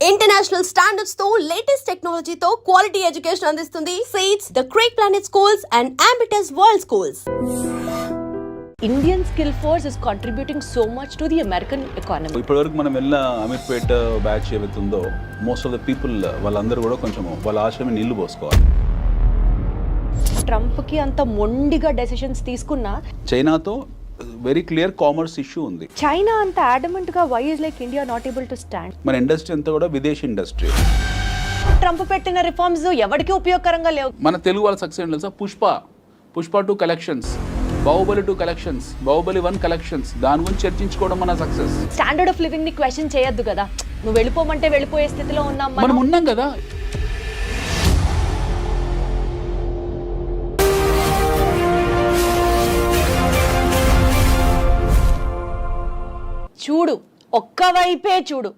International standards తో latest టెక్నాలజీతో quality education అందిస్తుంది seats the crake planet schools and ambitious world schools. Indian skill force is contributing so much to the American economy. ఇప్పటివరకు మనం వెళ్ళిన Ameerpet batch ఏవైతుందో most of the people వాళ్ళందరూ కూడా కొంచెం వాళ్ళ ఆశయం నీళ్లు పోసుకోవాలి. ట్రంప్కి అంత మొండిగా డెసిషన్స్ తీసుకున్నా చైనాతో వెరీ క్లియర్ కామర్స్ ఇష్యూ ఉంది. చైనా అంత అడమెంట్ గా why is like India not able to stand? మన ఇండస్ట్రీ అంతా కూడా విదేశీ ఇండస్ట్రీ. ట్రంప్ పెట్టిన రిఫార్మ్స్ ఎవరికి ఉపయోగకరంగా లేవు. మన తెలుగు వాళ్ళ సక్సెస్ తెలుసా? Pushpa 2 collections, Baahubali 2 collections, Baahubali 1 collections, దాని గురించి చర్చించుకోవడం మన సక్సెస్. స్టాండర్డ్ ఆఫ్ లివింగ్ ని క్వశ్చన్ చేయొద్దు కదా. నువ్వు వెళ్ళిపోమంటే వెళ్ళిపోయే స్థితిలో ఉన్నాం మనం ఉన్నాం కదా. చూడు, ఒక్కవైపే చూడు,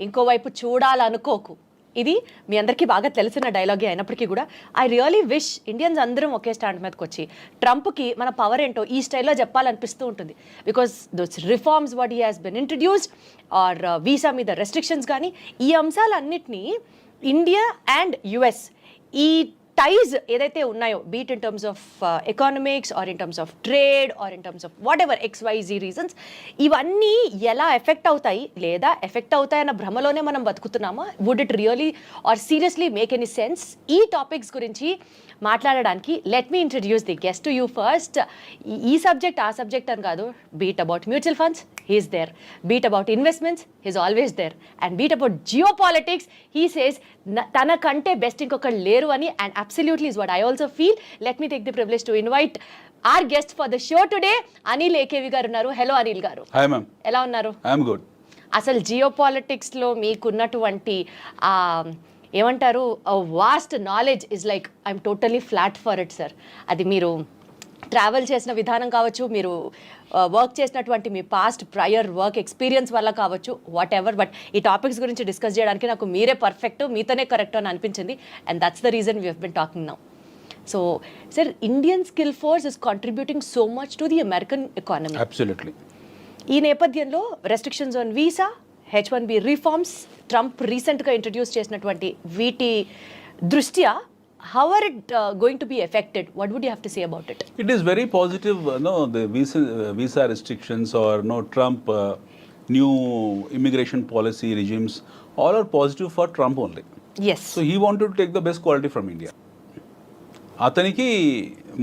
ఇంకోవైపు చూడాలనుకోకు. ఇది మీ అందరికీ బాగా తెలిసిన డైలాగే అయినప్పటికీ కూడా ఐ రియలీ విష్ ఇండియన్స్ అందరం ఒకే స్టాండ్ మీదకి వచ్చి ట్రంప్కి మన పవర్ ఏంటో ఈ స్టైల్లో చెప్పాలనిపిస్తూ ఉంటుంది. Because those reforms what he has been introduced are visa మీద రెస్ట్రిక్షన్స్ కానీ ఈ అంశాలన్నింటినీ ఇండియా అండ్ యుఎస్ ఈ టైజ్ ఏదైతే ఉన్నాయో be it in terms of economics or in terms of trade or in terms of whatever XYZ reasons ఇవన్నీ ఎలా effect అవుతాయి లేదా ఎఫెక్ట్ అవుతాయన్న భ్రమలోనే మనం బతుకుతున్నామా? Would it really or seriously make any sense? ఈ టాపిక్స్ గురించి మాట్లాడడానికి let me introduce the guest to you first. ఈ సబ్జెక్ట్ ఆ సబ్జెక్ట్ అని కాదు. Be it about mutual funds, he's there. Beat about investments, he's always there. And beat about geopolitics, he says tana kante best inkokal leru ani, and absolutely is what I also feel. Let me take the privilege to invite our guest for the show today, Anil AKV garu unnaru. Hello Anil garu. Hi ma'am. Ela unnaru? I am good. అసలు జియోపాలిటిక్స్లో మీకున్నటువంటి ఏమంటారు vast knowledge is like I'm totally flat for it sir. అది మీరు travel చేసిన విధానం కావచ్చు, మీరు వర్క్ చేసినటువంటి మీ పాస్ట్ ప్రయర్ వర్క్ ఎక్స్పీరియన్స్ వల్ల కావచ్చు, వాట్ ఎవర్. బట్ ఈ టాపిక్స్ గురించి డిస్కస్ చేయడానికి నాకు మీరే పర్ఫెక్ట్, మీతోనే కరెక్ట్ అని అనిపించింది. And that's the reason we have been talking now. So sir, Indian skill force is contributing so much to the American economy. Absolutely. ఈ నేపథ్యంలో restrictions on visa, H1B reforms, Trump రీసెంట్గా introduce చేసినటువంటి వీటి దృష్ట్యా how are it going to be affected? What would you have to say about it? It is very positive, the visa restrictions or Trump new immigration policy regimes, all are positive for Trump only. Yes. So he wanted to take the best quality from India. అతనికి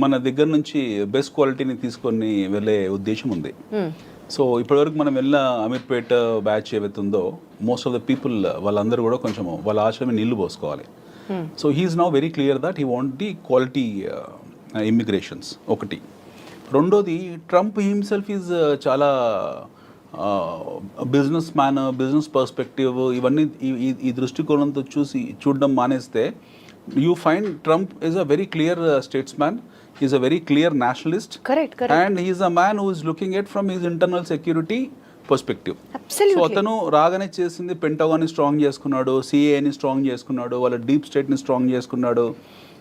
మన దగ్గర నుంచి best క్వాలిటీని తీసుకొని వెళ్ళే ఉద్దేశం ఉంది. So ఇప్పటివరకు మనం వెళ్ళిన అమీర్పేట బ్యాచ్ ఏవైతుందో మోస్ట్ ఆఫ్ ద పీపుల్ వాళ్ళందరూ కూడా కొంచెం వాళ్ళ ఆశయం నీళ్లు పోసుకోవాలి. So he's now very clear that he want the quality immigrations. ఒకటి. రెండోది, ట్రంప్ హిమ్సెల్ఫ్ ఈజ్ చాలా బిజినెస్ మ్యాన్, బిజినెస్ పర్స్పెక్టివ్ ఇవన్నీ ఈ దృష్టికోణంతో చూడడం మానేస్తే you find Trump is a very clear statesman. He is a very clear nationalist. Correct. And he is a man who is looking at from his internal security perspective. Absolutely. So atanu రాగానే చేసింది pentagon ని strong చేసుకున్నాడు, CA ని strong చేసుకున్నాడు, వాళ్ళ deep state ని strong చేసుకున్నాడు.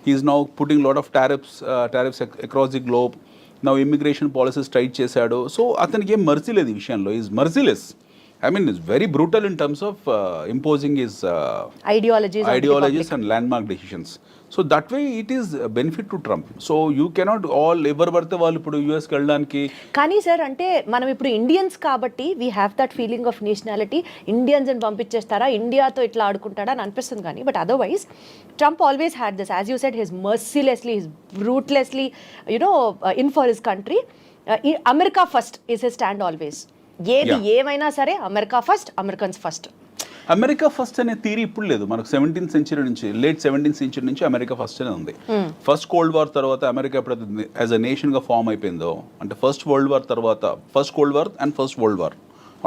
He is now putting lot of tariffs across the globe. Now immigration policies tight చేశాడు. So అతనికి ఏం మర్సీ లేదు ఈ విషయంలో. He is merciless. I mean, it's very brutal in terms of imposing his ideologies and landmark decisions. So that way it is a benefit to Trump. So you cannot all ఎవరు పడితే వాళ్ళు ఇప్పుడు యూఎస్కి వెళ్ళడానికి. కానీ sir, అంటే మనం ఇప్పుడు Indians కాబట్టి we have that feeling of nationality. Indians అని పంపించేస్తారా, ఇండియాతో ఇట్లా ఆడుకుంటాడా అని అనిపిస్తుంది. కానీ but otherwise Trump always had this, as you said, his mercilessly, his brutelessly in for his country. America first is his stand always. ఏది ఏమైనా సరే America first, Americans first. America first అనే థియరీ ఇప్పుడు లేదు మనకు. 17th century నుంచి, late 17th century నుంచి అమెరికా ఫస్ట్ అనే ఉంది. ఫస్ట్ కోల్డ్ వార్ తర్వాత అమెరికా ఎప్పుడైతే యాజ్ అ నేషన్ గా ఫామ్ అయిపోయిందో, అంటే ఫస్ట్ వరల్డ్ వార్ తర్వాత, first cold war and first world war,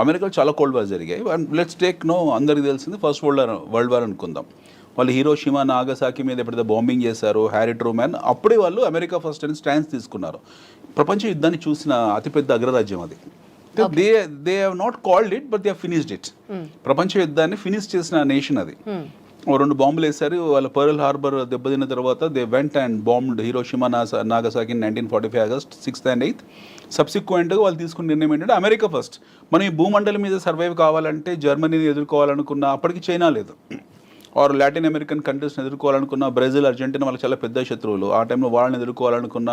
అమెరికాలో చాలా కోల్డ్ వార్ జరిగాయి. లెట్స్ టేక్ అందరికి తెలిసింది ఫస్ట్ వరల్డ్ వార్ అనుకుందాం. వాళ్ళు హీరోషిమా, నాగసాకి మీద ఎప్పుడైతే బాంబింగ్ చేశారు, హ్యారీ ట్రూమాన్, అప్పుడే వాళ్ళు అమెరికా ఫస్ట్ అని స్టాండ్స్ తీసుకున్నారు. ప్రపంచ యుద్ధాన్ని చూసిన అతిపెద్ద అగ్రరాజ్యం అది. They have not called it, but they have finished it. ప్రపంచ యుద్ధాన్ని ఫినిష్ చేసిన నేషన్ అది. ఓ 2 బాంబులు వేశారు. వాళ్ళ పర్ల్ హార్బర్ దెబ్బతిన్న తర్వాత they went and bombed Hiroshima Nagasaki 1945 August 6th and 8th. సబ్సిక్వెంట్గా వాళ్ళు తీసుకున్న నిర్ణయం ఏంటంటే అమెరికా ఫస్ట్. మనం ఈ భూమండలం మీద సర్వైవ్ కావాలంటే జర్మనీని ఎదుర్కోవాలనుకున్న అప్పటికి చైనా లేదు, ఆర్ లాటిన్ అమెరికన్ కంట్రీస్ని ఎదుర్కోవాలనుకున్న బ్రెజిల్, అర్జెంటీనా వాళ్ళకి చాలా పెద్ద శత్రువులు. ఆ టైంలో వాళ్ళని ఎదుర్కోవాలనుకున్న,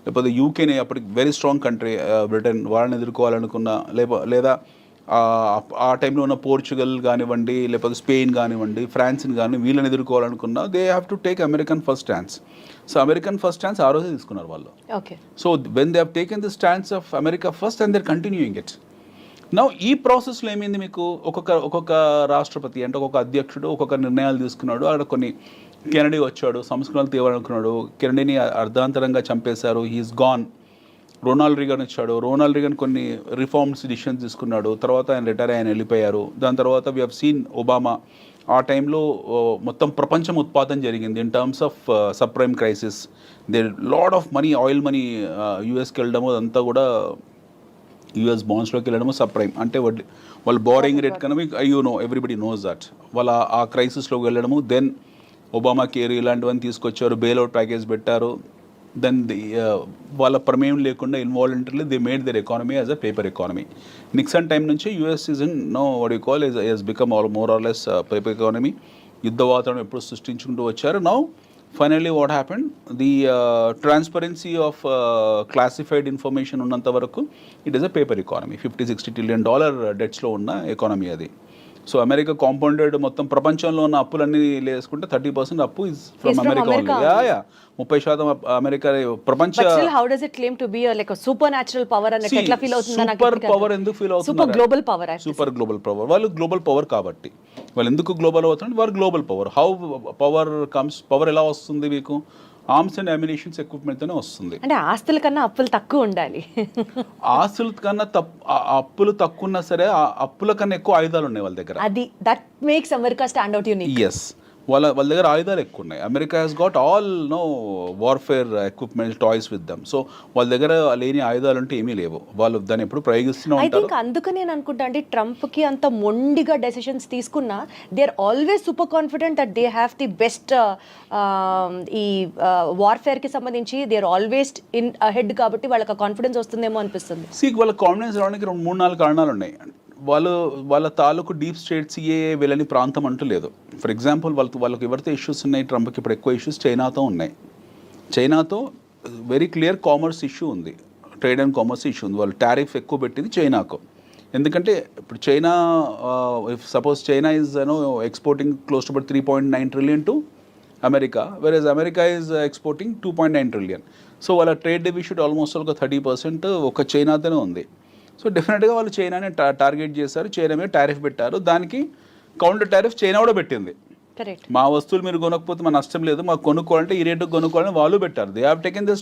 లేకపోతే యూకేని అప్పటికి వెరీ స్ట్రాంగ్ కంట్రీ బ్రిటన్, వాళ్ళని ఎదుర్కోవాలనుకున్న, లేదా ఆ టైంలో ఉన్న పోర్చుగల్ కానివ్వండి, లేకపోతే స్పెయిన్ కానివ్వండి, ఫ్రాన్స్ని కానీ వీళ్ళని ఎదుర్కోవాలనుకున్నా they have to take American first stance. So American first stance ఆ రోజే తీసుకున్నారు వాళ్ళు. Okay. So when they have taken the stance of America first and they're continuing it. Now ఈ ప్రాసెస్లో ఏమైంది, మీకు ఒక్కొక్క రాష్ట్రపతి అంటే ఒక్కొక్క అధ్యక్షుడు ఒక్కొక్క నిర్ణయాలు తీసుకున్నాడు. అక్కడ కొన్ని కెనడీ వచ్చాడు, సంస్కరణలు తేవాలనుకున్నాడు, కెనడీని అర్ధాంతరంగా చంపేశారు, హీఈస్ గాన్. రొనాల్డ్ రీగన్ వచ్చాడు, రొనాల్డ్ రీగన్ కొన్ని రిఫార్మ్స్ డిసిషన్స్ తీసుకున్నాడు, తర్వాత ఆయన రిటైర్ ఆయన వెళ్ళిపోయారు. దాని తర్వాత వీ హ్యావ్ సీన్ ఒబామా. ఆ టైంలో మొత్తం ప్రపంచం ఉత్పాదన జరిగింది in terms of subprime crisis. They lot of money, oil money యూఎస్కి వెళ్ళడము, అదంతా కూడా యూఎస్ బాండ్స్లోకి వెళ్ళడము సబ్ ప్రైమ్ అంటే వాళ్ళు బోరింగ్ రేట్ కన్నా ఎవ్రీబడి నోస్ దట్. వాళ్ళ ఆ క్రైసిస్లోకి వెళ్ళడము. దెన్ ఒబామా కేర్ ఇలాంటివన్నీ తీసుకొచ్చారు, బెయిల్అవుట్ ప్యాకేజ్ పెట్టారు. దెన్ వాళ్ళ ప్రమేయం లేకుండా involuntarily they made their economy as a paper economy. Nixon time నుంచి US is in what you call is become more or less paper economy. యుద్ధ వాతావరణం ఎప్పుడు సృష్టించుకుంటూ వచ్చారు. Now finally what happened, the transparency of classified information ఉన్నంత వరకు it is a paper economy. $50-60 trillion డెట్స్లో ఉన్న ఎకానమీ అది. సో అమెరికా కాంపౌండెడ్ మొత్తం ప్రపంచంలో ఉన్న అప్పులన్నీ వేసుకుంటే 30% అప్పు is from America only. 30% America ప్రపంచ. How does it claim to be like super natural power అని ఎట్లా ఫీల్ అవుతుంది? సూపర్ పవర్ ఎందుకు ఫీల్ అవుతుంది? Super global power. Super global power. వాళ్ళు గ్లోబల్ పవర్ కాబట్టి వాళ్ళు ఎందుకు గ్లోబల్ అవుతున్నారు? వారు global power. How power comes? Power ఎలా వస్తుంది మీకు? ఆర్మ్స్ అండ్ అమ్యునిషన్స్ ఎక్విప్మెంట్తోనే వస్తుంది. అంటే ఆస్తుల కన్నా అప్పులు తక్కువ ఉండాలి. ఆస్తుల కన్నా అప్పులు తక్కువ ఉన్నా సరే అప్పుల కన్నా ఎక్కువ ఆయుధాలు ఉన్నాయి వాళ్ళ దగ్గర. అది that makes America stand out unique. Yes, వాళ్ళ దగ్గర ఆయుధాలు ఎక్కువ ఉన్నాయి. America has got all warfare equipment toys with them. So వాళ్ళ దగ్గర లేని ఆయుధాలు అంటే ఏమీ లేవు. వాళ్ళు దాన్ని ఎప్పుడు ప్రయోగిస్తూనే ఉంటారు. ఐ థింక్ అందుకని నేను అనుకుంటా అంటే ట్రంప్కి అంత మొండిగా డెసిషన్స్ తీసుకున్నా they are always super confident that they have the best ఈ వార్ఫేర్కి సంబంధించి they are always in ahead కాబట్టి వాళ్ళకి కాన్ఫిడెన్స్ వస్తుందేమో అనిపిస్తుంది. వాళ్ళ కాన్ఫిడెన్స్ రావడానికి 3-4 కారణాలు ఉన్నాయి. వాళ్ళ తాలూకు డీప్ స్టేట్ సిఏఏ వెళ్ళని ప్రాంతం అంటూ లేదు. ఫర్ ఎగ్జాంపుల్ వాళ్ళకి ఎవరితో ఇష్యూస్ ఉన్నాయి, ట్రంప్కి ఇప్పుడు ఎక్కువ ఇష్యూస్ చైనాతో ఉన్నాయి. చైనాతో వెరీ క్లియర్ కామర్స్ ఇష్యూ ఉంది, ట్రేడ్ అండ్ కామర్స్ ఇష్యూ ఉంది. వాళ్ళు టారిఫ్ ఎక్కువ పెట్టింది చైనాకు. ఎందుకంటే ఇప్పుడు China if suppose China is exporting close to about 3.9 trillion to America, versus America is exporting 2.9 trillion. So వాళ్ళ ట్రేడ్ డెఫిసిట్ ఆల్మోస్ట్ ఒక 30% ఒక చైనాతోనే ఉంది. సో డెఫినెట్గా వాళ్ళు చైనాని టార్గెట్ చేశారు, చైనా మీద టారిఫ్ పెట్టారు. దానికి కౌంటర్ టారిఫ్ చైనా కూడా పెట్టింది. మా వస్తువులు మీరు కొనకపోతే మా నష్టం లేదు, మాకు కొనుక్కోవాలంటే ఈ రేటుకు కొనుక్కోవాలని వాళ్ళు పెట్టారు. They have taken the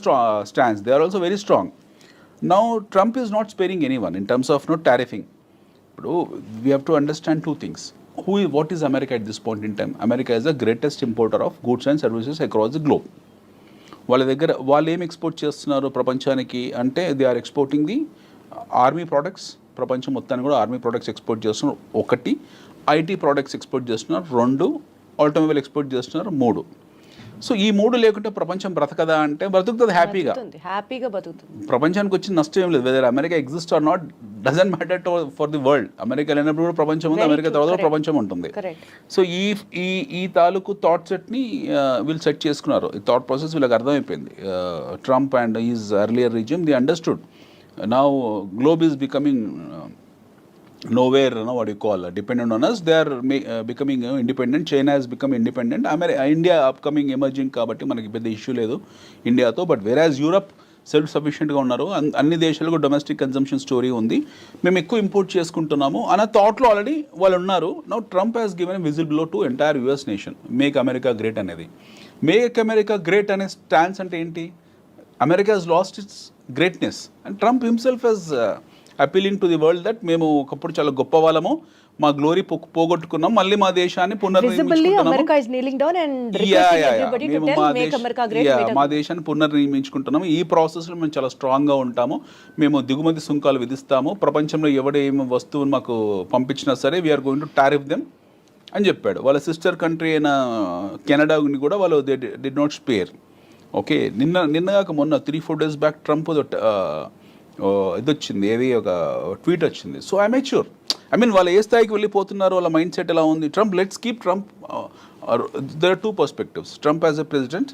stands. They are also very strong. Now Trump is not sparing any one in terms of tariffing. ఇప్పుడు we have to understand 2 things. What is America at this point in time? America is the greatest importer of goods and services across the globe. వాళ్ళ దగ్గర వాళ్ళు ఏం export చేస్తున్నారు ప్రపంచానికి అంటే they are exporting the army products. ప్రపంచం మొత్తాన్ని కూడా ఆర్మీ ప్రోడక్ట్స్ ఎక్స్పోర్ట్ చేస్తున్నారు. 1 ఐటీ ప్రోడక్ట్స్ ఎక్స్పోర్ట్ చేస్తున్నారు. 2 ఆటోమొబైల్ ఎక్స్పోర్ట్ చేస్తున్నారు. 3 సో ఈ 3 లేకుంటే ప్రపంచం బ్రతకదా అంటే బ్రతుకుతుంది, హ్యాపీగా బతుకుతుంది. ప్రపంచానికి వచ్చిన నష్టం ఏం లేదు. Whether America exist or not doesn't matter for the world. America లేనప్పుడు కూడా ప్రపంచం ఉంది, అమెరికా తర్వాత ప్రపంచం ఉంటుంది. సో ఈ తాలూకు థాట్ సెట్ని వీళ్ళు సెట్ చేసుకున్నారు. ఈ థాట్ ప్రాసెస్ వీళ్ళకి అర్థమైపోయింది. Trump and is earlier regime the understood. Now globe is becoming nowhere, what you call dependent on us. They are becoming independent. China has become independent. India upcoming emerging కాబట్టి మనకి పెద్ద issue లేదు ఇండియాతో. But whereas Europe self సఫిషియెంట్గా ఉన్నారు. అన్ని దేశాలకు domestic consumption story ఉంది, మేము ఎక్కువ ఇంపోర్ట్ చేసుకుంటున్నాము అన్న థాట్లో ఆల్రెడీ వాళ్ళు ఉన్నారు. Now Trump has given whistle blow to entire US nation. Make America great అనేది. మేక్ అమెరికా గ్రేట్ అనే స్టాన్స్ అంటే ఏంటి? America has lost its greatness and Trump himself is appealing to the world that మేము ఒకప్పుడు చాలా గొప్ప వాళ్ళము, మా గ్లోరీ పోగొట్టుకున్నాం, మళ్ళీ మా దేశాన్ని మా దేశాన్ని పునర్నిర్మించుకుంటున్నాము. ఈ ప్రాసెస్లో మేము చాలా స్ట్రాంగ్గా ఉంటాము. మేము దిగుమతి సుంకాలు విధిస్తాము. ప్రపంచంలో ఎవడే ఏమి వస్తువుని మాకు పంపించినా సరే we're going to tariff them అని చెప్పాడు. వాళ్ళ సిస్టర్ కంట్రీ అయిన కెనడాని కూడా వాళ్ళు డి నాట్ స్పేర్. ఓకే, నిన్నగాక మొన్న 3-4 days బ్యాక్ ట్రంప్ ఇది వచ్చింది, ఏది ఒక ట్వీట్ వచ్చింది. So I mature, I mean వాళ్ళు ఏ స్థాయికి వెళ్ళిపోతున్నారు, వాళ్ళ మైండ్ సెట్ ఎలా ఉంది. Trump, let's keep Trump. There are 2 perspectives. Trump as a president,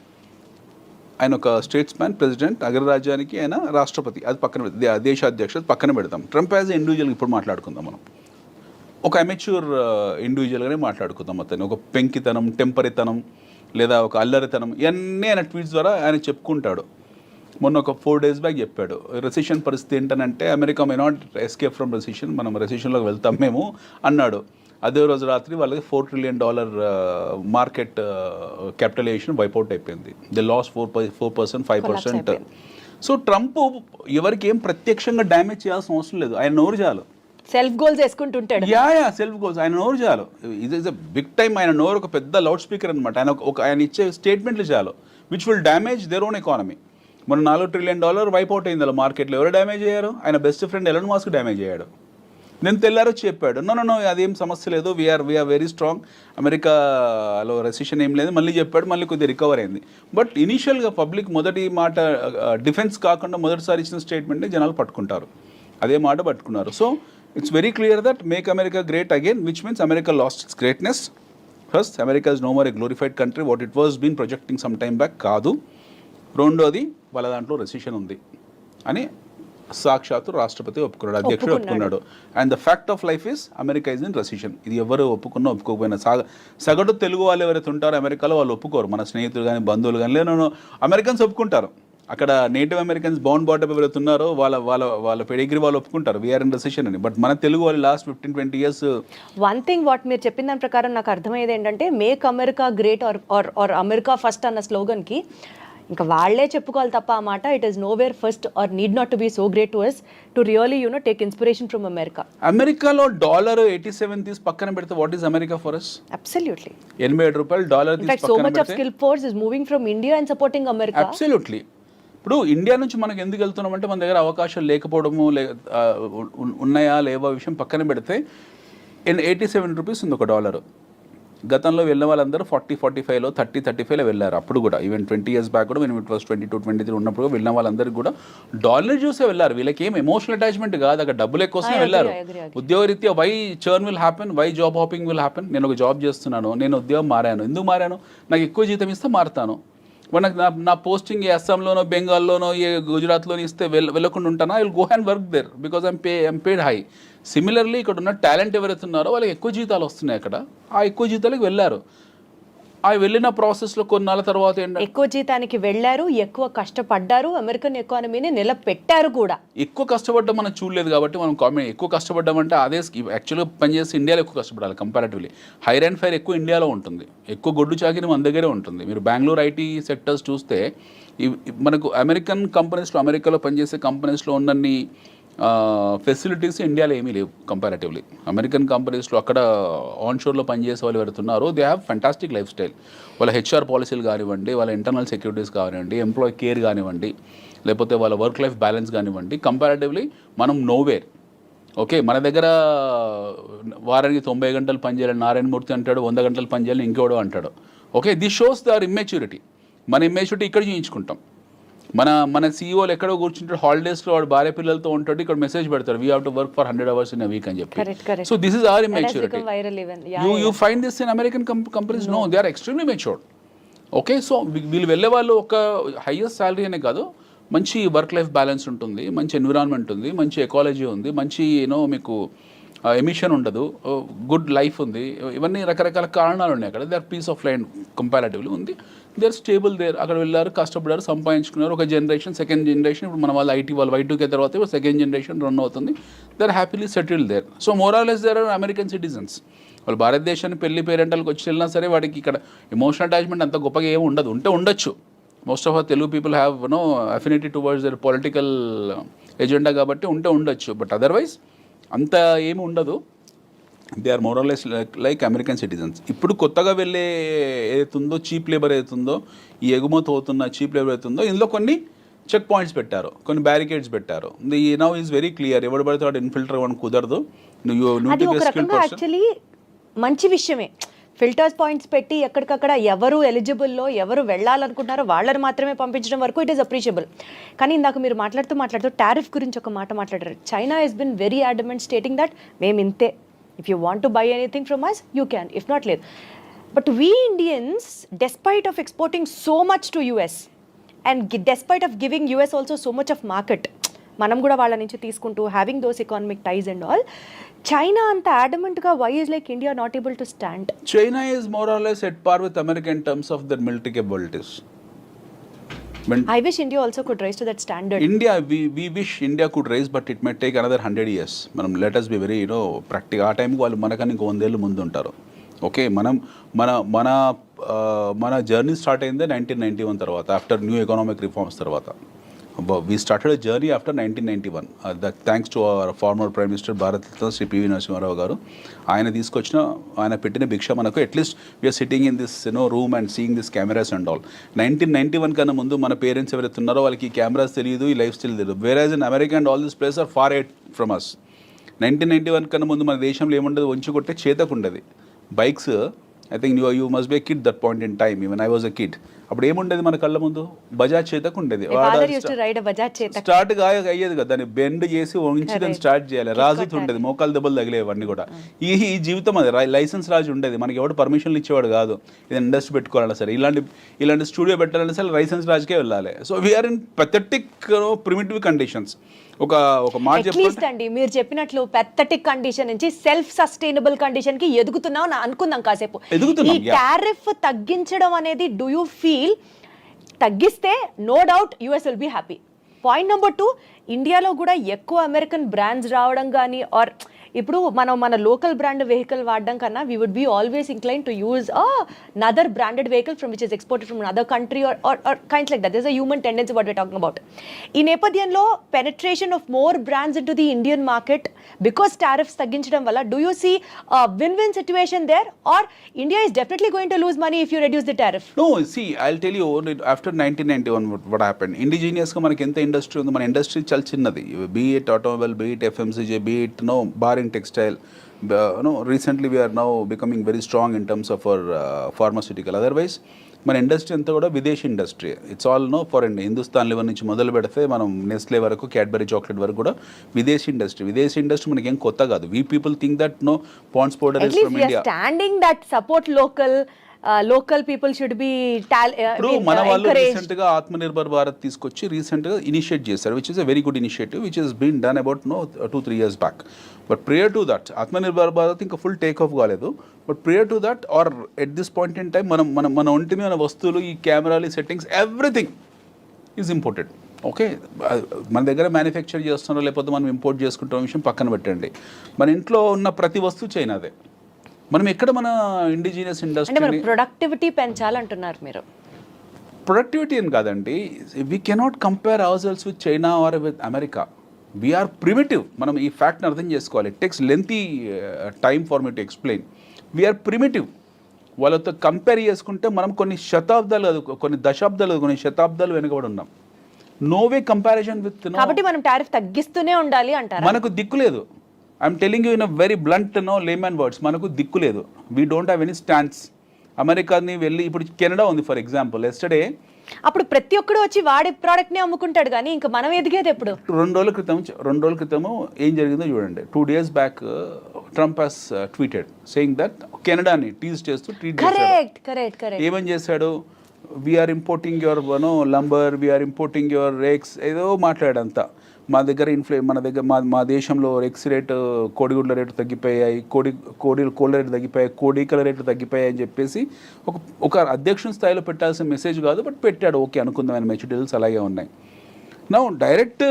ఆయన ఒక స్టేట్స్ మ్యాన్, ప్రెసిడెంట్, అగ్రరాజ్యానికి ఆయన రాష్ట్రపతి, అది పక్కన దేశాధ్యక్షుడు పక్కన పెడతాం. ట్రంప్ యాజ్ ఎ ఇండివిజువల్ ఇప్పుడు మాట్లాడుకుందాం మనం. ఒక అమెచ్యూర్ ఇండివిజువల్గానే మాట్లాడుకుందాం. అతను ఒక పెంకితనం, టెంపరితనం లేదా ఒక అల్లరితనం ఇవన్నీ ఆయన ట్వీట్స్ ద్వారా ఆయన చెప్పుకుంటాడు. మొన్న ఒక 4 days బ్యాక్ చెప్పాడు, రెసిషన్ పరిస్థితి ఏంటనంటే America may not escape from recession, మనం రెసిషన్లోకి వెళ్తాం మేము అన్నాడు. అదే రోజు రాత్రి వాళ్ళకి $4 trillion మార్కెట్ క్యాపిటలైజేషన్ వైపౌట్ అయిపోయింది. The loss 4%, 5%. సో ట్రంప్ ఎవరికి ఏం ప్రత్యక్షంగా డ్యామేజ్ చేయాల్సిన అవసరం లేదు, ఆయన నోరు చాలు. సెల్ఫ్ గోల్స్ వేసుకుంటుంటాడు. యా సెల్ఫ్ గోల్స్, ఆయన నోరు చాలు. ఇది ఇస్ అ బిగ్ టైమ్. ఆయన నోరు ఒక పెద్ద లౌడ్ స్పీకర్ అనమాట. ఆయన ఇచ్చే స్టేట్మెంట్లు చాలు, which will damage their own economy. మన $4 trillion వైపౌట్ అయింది అలా మార్కెట్లో. ఎవరు డ్యామేజ్ అయ్యారు? ఆయన best friend Elon Musk damage అయ్యాడు. నేను తెల్లారొచ్చి చెప్పాడు, నో అదేం సమస్య లేదు, వీఆర్ వెరీ స్ట్రాంగ్, అమెరికాలో రెసిషన్ ఏం లేదు. మళ్ళీ చెప్పాడు, మళ్ళీ కొద్దిగా రికవర్ అయింది. బట్ ఇనీషియల్గా పబ్లిక్ మొదటి మాట డిఫెన్స్ కాకుండా మొదటిసారి ఇచ్చిన స్టేట్మెంట్ని జనాలు పట్టుకుంటారు, అదే మాట పట్టుకున్నారు. So it's very clear that make America great again, which means America lost its greatness. First, America is no more a glorified country what it was been projecting some time back. కాదు. రెండోది, వాళ్ళ దాంట్లో recession ఉంది అని సాక్షాత్తు రాష్ట్రపతి ఒప్పుకున్నాడు, అధ్యక్షుడు ఒప్పుకున్నాడు. And the fact of life is America is in recession. ఇది ఎవరు ఒప్పుకున్నా ఒప్పుకోకపోయినా సగటు తెలుగు వాళ్ళు ఎవరైతే ఉంటారో అమెరికాలో వాళ్ళు ఒప్పుకోరు. మన స్నేహితులు కానీ బంధువులు కానీ లేదు, అమెరికన్స్ ఒప్పుకుంటారు. అక్కడ నేటివ్ అమెరికన్స్ బౌండ్ బాటప్ ఎవరైతే ఉన్నారో వాళ్ళ పెడిగ్రీ వాళ్ళు ఒప్పుకుంటారు వీఆర్ ఇన్ రెసిషన్ అని. బట్ మన తెలుగు వాళ్ళు last 15-20 years. One thing what మీరు చెప్పిన దాని ప్రకారం నాకు అర్థమయ్యేది ఏంటంటే, make America great or America first అన్న స్లోగన్కి ఇంకా వాళ్ళే చెప్పుకోవాలి తప్ప ఆ మాట, it is nowhere first or need not to be so great to us to really take inspiration from America. అమెరికాలో $87 తీసి పక్కన పెడితే what is America for us? Absolutely. $87 in fact so much of skill force is moving from India and supporting America. Absolutely. ఇప్పుడు India నుంచి మనకు ఎందుకు వెళ్తున్నామంటే మన దగ్గర అవకాశాలు లేకపోవడము, ఉన్నాయా లేవా విషయం పక్కన పెడితే $87 ఉంది ఒక డాలర్. గతంలో వెళ్ళిన వాళ్ళందరూ 40-45లో 30-35లో వెళ్ళారు. అప్పుడు కూడా ఈవెన్ 20 years బ్యాక్ కూడా మేము ఇట్ వాస్ 22-23 ఉన్నప్పుడు వెళ్ళిన వాళ్ళందరికీ కూడా డాలర్ చూసే వెళ్ళారు. వీళ్ళకి ఏం ఎమోషనల్ అటాచ్మెంట్ కాదు, అక్కడ డబ్బులు ఎక్కువసమే వెళ్ళారు. ఉద్యోగరీత్యా why churn will happen, why job hopping will happen. నేను ఒక జాబ్ చేస్తున్నాను, నేను ఉద్యోగం మారాను, ఎందుకు మారాను? నాకు ఎక్కువ జీతం ఇస్తే మారుతాను. నాకు నా పోస్టింగ్ ఏ అస్సాంలోనో బెంగాల్లోనో ఏ గుజరాత్లోనో ఇస్తే వెళ్ళకుండా ఉంటానా? I will go and work there because I'm paid high. Similarly ఇక్కడ ఉన్న టాలెంట్ ఎవరైతే ఉన్నారో వాళ్ళకి ఎక్కువ జీతాలు వస్తున్నాయి అక్కడ, ఆ ఎక్కువ జీతాలకు వెళ్ళారు. ఆ వెళ్ళిన ప్రాసెస్లో కొన్నాళ్ళ తర్వాత ఎక్కువ జీతానికి వెళ్ళారు, ఎక్కువ కష్టపడ్డారు, అమెరికన్ ఎకానమీని నిలబెట్టారు కూడా. ఎక్కువ కష్టపడ్డం మనం చూడలేదు కాబట్టి మనం కామెంట్. ఎక్కువ కష్టపడ్డామంటే అదే యాక్చువల్గా పనిచేసి ఇండియాలో ఎక్కువ కష్టపడాలి కంపారిటివ్లీ. హైర్ అండ్ ఫైర్ ఎక్కువ ఇండియాలో ఉంటుంది, ఎక్కువ గొడ్డు చాకిరి మన దగ్గరే ఉంటుంది. మీరు బెంగళూరు ఐటీ సెక్టర్స్ చూస్తే మనకు అమెరికన్ కంపెనీస్లో, అమెరికాలో పనిచేసే కంపెనీస్లో ఉన్నన్ని ఫెసిలిటీస్ ఇండియాలో ఏమీ లేవు కంపారిటివ్లీ. అమెరికన్ కంపెనీస్లో అక్కడ ఆన్షోర్లో పనిచేసే వాళ్ళు ఎవరుతున్నారో they have fantastic lifestyle. వాళ్ళ హెచ్ఆర్ పాలసీలు కానివ్వండి, వాళ్ళ ఇంటర్నల్ సెక్యూరిటీస్ కానివ్వండి, ఎంప్లాయీ కేర్ కానివ్వండి, లేకపోతే వాళ్ళ వర్క్ లైఫ్ బ్యాలెన్స్ కానివ్వండి, కంపారిటివ్లీ మనం నోవేర్. ఓకే, మన దగ్గర వారానికి 90 గంటలు పనిచేయాలని నారాయణమూర్తి అంటాడు, 100 గంటలు పనిచేయాలని ఇంకోడో అంటాడు. Okay, this shows their immaturity. మన ఇమ్మెచ్యూరిటీ ఇక్కడ చూయించుకుంటాం. మన సీఈఓలు ఎక్కడో కూర్చుంటాడు, హాలిడేస్లో వాడు భార్య పిల్లలతో ఉంటాడు, ఇక్కడ మెసేజ్ పెడతాడు we have to work for 100 hours in a week అని చెప్పి. So this is our immaturity. You find this in American companies? No, they are extremely matured. Okay, so వీళ్ళు వెళ్ళే వాళ్ళు ఒక హైయెస్ట్ శాలరీ అనే కాదు, మంచి వర్క్ లైఫ్ బ్యాలెన్స్ ఉంటుంది, మంచి ఎన్విరాన్మెంట్ ఉంది, మంచి ఎకాలజీ ఉంది, మంచి మీకు ఎమిషన్ ఉండదు, గుడ్ లైఫ్ ఉంది. ఇవన్నీ రకరకాల కారణాలు ఉన్నాయి అక్కడ. They are peace of mind comparatively ఉంది. They are stable there. అక్కడ వెళ్ళారు, కష్టపడ్డారు, సంపాదించుకున్నారు. ఒక జనరేషన్, సెకండ్ జనరేషన్, ఇప్పుడు మన వాళ్ళు ఐటీ వాళ్ళు Y2K తర్వాత ఇప్పుడు సెకండ్ జనరేషన్ రన్ అవుతుంది. They are happily settled there. So morally there are American citizens. వాళ్ళు భారతదేశాన్ని పెళ్లి పేరెంటల్కి వచ్చి వెళ్ళినా సరే వాడికి ఇక్కడ ఎమోషనల్ అటాచ్మెంట్ అంత గొప్పగా ఏమి ఉండదు. ఉండొచ్చు. Most of our Telugu people have affinity towards their political agenda కాబట్టి ఉండొచ్చు. బట్ అదర్వైజ్ అంత ఏమి ఉండదు. They are morally like American citizens. ఇప్పుడు కొత్తగా వెళ్ళే ఏదైతుందో చీప్ లేబర్ ఏదైతుందో, ఈ ఎగుమతి అవుతున్న చీప్ లేబర్ అవుతుందో, ఇందులో కొన్ని చెక్ పాయింట్స్ పెట్టారు, కొన్ని బ్యారికేడ్స్ పెట్టారు. The now is very clear. ఎవడు పడితే వాడు ఇన్ఫిల్టర్ అవ్వడం కుదరదు. యాక్చువల్లీ మంచి విషయమే. ఫిల్టర్స్ పాయింట్స్ పెట్టి ఎక్కడికక్కడ ఎవరు ఎలిజిబుల్లో ఎవరు వెళ్ళాలనుకుంటున్నారో వాళ్ళని మాత్రమే పంపించడం వరకు ఇట్ ఈస్ అప్రిషియబుల్. కానీ ఇందాక మీరు మాట్లాడుతూ టారిఫ్ గురించి ఒక మాట మాట్లాడారు. China has been very adamant stating that మేము ఇంతే, if you want to buy anything from us you can, if not లేదు. But we Indians despite of exporting so much to US and despite of giving US also so much of market, మనం కూడా వాళ్ళ నుంచి తీసుకుంటూ having those economic ties and all, China అంత అడమెంట్గా why is like India not able to stand? China is more or less at par with America in terms of their military capabilities. When I wish India also could rise to that standard. India, we wish India could rise, but it may take another 100 years. మనం let us be very practical. ఆ టైంకి వాళ్ళు మనకన్నా ఇంకో 100 ఏళ్ళు ముందు ఉంటారు. Okay, మన జర్నీ స్టార్ట్ అయిందే 1991 తర్వాత, ఆఫ్టర్ న్యూ ఎకనామిక్ రిఫార్మ్స్ తర్వాత. We started a journey after 1991. Thanks to our former Prime Minister Bharat Ratna Sri P.V. Narasimha Rao garu. ఆయన పెట్టిన భిక్ష మనకు at least we're sitting in this room and seeing this cameras and all. 1991 కన్నా ముందు మన parents ఎవరైతే ఉన్నారో వాళ్ళకి ఈ కెమెరాస్ తెలియదు, ఈ లైఫ్ స్టైల్ తెలియదు. Whereas in America and all this place are far ఎయిట్ ఫ్రమ్ అస్. 1991 కన్నా ముందు మన దేశంలో ఏముండదు, వంచి కొట్టే చేతకు ఉండేది bikes. I think you must be a kid that point in time, even I was a kid. అప్పుడు ఏముండేది మన కళ్ళ ముందు, బజాజ్ చేతకు ఉండేది. స్టార్ట్ అయ్యేది కదా, దాన్ని బెండ్ చేసి వంచి దాన్ని స్టార్ట్ చేయాలి. రాజుతూ ఉండేది, మోకాలు దెబ్బలు తగిలేవన్నీ కూడా. ఈ జీవితం అది లైసెన్స్ రాజు ఉండేది, మనకి ఎవడు పర్మిషన్లు ఇచ్చేవాడు కాదు. ఇది ఇండస్ట్రీ పెట్టుకోవాలన్నా సరే, ఇలాంటి స్టూడియో పెట్టాలన్నా సరే లైసెన్స్ రాజుకే వెళ్ళాలి. So we're in pathetic primitive conditions. ఒక మాట చెప్పండి, మీరు చెప్పినట్లు పెథటిక్ కండిషన్ నుంచి సెల్ఫ్ సస్టైనబుల్ కండిషన్ కి ఎదుగుతున్నాం అనుకుందాం కాసేపు. ఈ టారిఫ్ తగ్గించడం అనేది డూ యూ ఫీల్ తగ్గిస్తే no doubt US will be happy? Point number 2, ఇండియాలో కూడా ఎక్కువ అమెరికన్ బ్రాండ్స్ రావడం కానీ, ఆర్ ఇప్పుడు మన లోకల్ బ్రాండ్ వెహికల్ వాడడం కన్నా we would be always incline to use another branded vehicle from which is exported from other country or kinds like that. This a human tendency what we're talking about. ఈ నేపథ్యంలో penetration of more brands in to the Indian market because tariffs తగ్గించడం వల్ల do you see win win situation there, or India is definitely going to lose money if you reduce the tariff? No, see, I'll tell you, after 1991 what happened, ఇండిజినియస్గా మనకి ఎంత industry ఉంది, మన industry చాలా చిన్నది. Be it automobile, be it FMCG, be it barring textile. Recently we are now becoming very strong in terms of our pharmaceutical. Otherwise మన industry అంతా కూడా విదేశీ industry. It's all foreign. Hindustan level నుంచి మొదలు పెడితే మనం నెస్లే వరకు, క్యాడ్బరీ చాక్లెట్ వరకు కూడా విదేశీ ఇండస్ట్రీ. విదేశీ ఇండస్ట్రీ మనకి ఏం కొత్త కాదు. We people think that Pond's powder is from India. Standing that support local people should be. ఇప్పుడు మన వాళ్ళు రీసెంట్ గా ఆత్మనిర్భర్ భారత్ తీసుకొచ్చి రీసెంట్ గా ఇనిషియేట్ చేశారు, which is a very good initiative which is been done about 2-3 years back. But prior to that Atmanirbhar Bharat ఇంకా full take off కాలేదు. But prior to that or at this point in time మన ఒంటి మీద వస్తువులు, ఈ కెమెరాలు, settings, everything is imported. Okay, మన దగ్గర మ్యానుఫ్యాక్చర్ చేస్తున్నారో లేకపోతే మనం ఇంపోర్ట్ చేసుకుంటున్న విషయం పక్కన పెట్టండి. మన ఇంట్లో ఉన్న ప్రతి వస్తువు చైనాదే. మనం ఎక్కడ మన ఇండిజినియస్ ఇండస్ట్రీ ప్రొడక్టివిటీ పెంచాలంటున్నారు మీరు? ప్రొడక్టివిటీ అని కాదండి, we cannot compare ourselves with China or with America. We're primitive. మనం ఈ ఫ్యాక్ట్ని అర్థం చేసుకోవాలి. It takes lengthy time for me to explain. We're primitive. వాళ్ళతో కంపేర్ చేసుకుంటే మనం కొన్ని శతాబ్దాలు వెనుకబడి ఉన్నాం. No way comparison with. కాబట్టి మనం టారిఫ్ తగ్గిస్తూనే ఉండాలి అంటారు. మనకు దిక్కు లేదు. I'm telling you in a very blunt layman words, మనకు దిక్కు లేదు. We don't have any stands. అమెరికాని వెళ్ళి, ఇప్పుడు కెనడా ఉంది ఫర్ ఎగ్జాంపుల్. ఎస్టర్డే అప్పుడు ప్రతి ఒక్కడు వచ్చి వాడి ప్రోడక్ట్ ని అమ్ముకుంటాడు, కానీ ఇంకా మనం ఎదిగేది ఎప్పుడు? 2 రోజుల క్రితము ఏం జరిగిందో చూడండి. 2 days back Trump has tweeted saying that కెనడాని టీజ్ చేస్తూ ట్వీట్ చేశాడు. ఏమని చేశాడు? We're importing your lumber, we're importing your rakes, ఏదో మాట్లాడంతా. మా దగ్గర మా దేశంలో ఎక్స్ రేటు, కోడిగుడ్ల రేటు తగ్గిపోయాయి, కోళ్ళ రేటు తగ్గిపోయాయి, కోడికల రేటు తగ్గిపోయాయి అని చెప్పేసి ఒక అధ్యక్షుని స్థాయిలో పెట్టాల్సిన మెసేజ్ కాదు, బట్ పెట్టాడు. ఓకే అనుకుందాం, ఆయన మెచ్యూరిటీస్ అలాగే ఉన్నాయి. Now direct